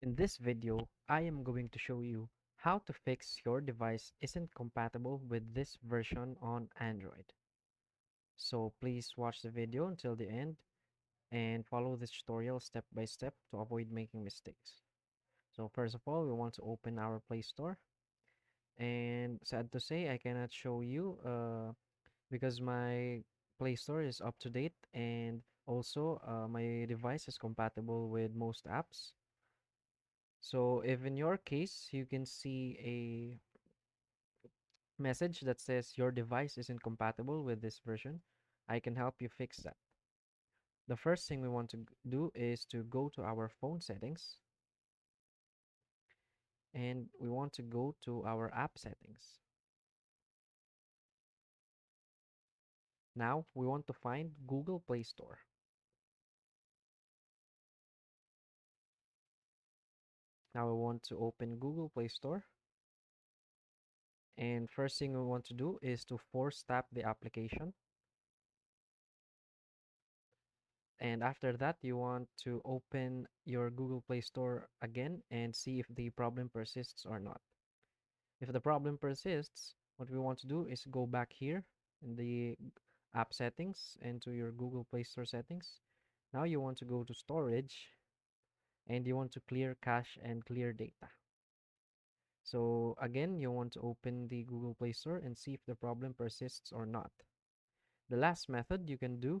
In this video, I am going to show you how to fix your device isn't compatible with this version on Android. So please watch the video until the end and follow this tutorial step by step to avoid making mistakes. So first of all, we want to open our Play Store, and sad to say I cannot show you because my Play Store is up to date, and also my device is compatible with most apps. So if in your case you can see a message that says your device isn't compatible with this version, I can help you fix that. The first thing we want to do is to go to our phone settings, and we want to go to our app settings. Now we want to find Google Play Store. Now we want to open Google Play Store, and first thing we want to do is to force tap the application. And after that, you want to open your Google Play Store again and see if the problem persists or not. If the problem persists, what we want to do is go back here in the app settings and to your Google Play Store settings. Now you want to go to storage, and you want to clear cache and clear data. So again, you want to open the Google Play Store and see if the problem persists or not. The last method you can do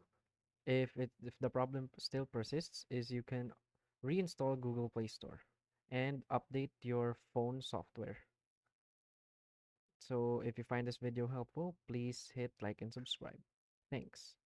if the problem still persists is you can reinstall Google Play Store and update your phone software. So if you find this video helpful, please hit like and subscribe. Thanks.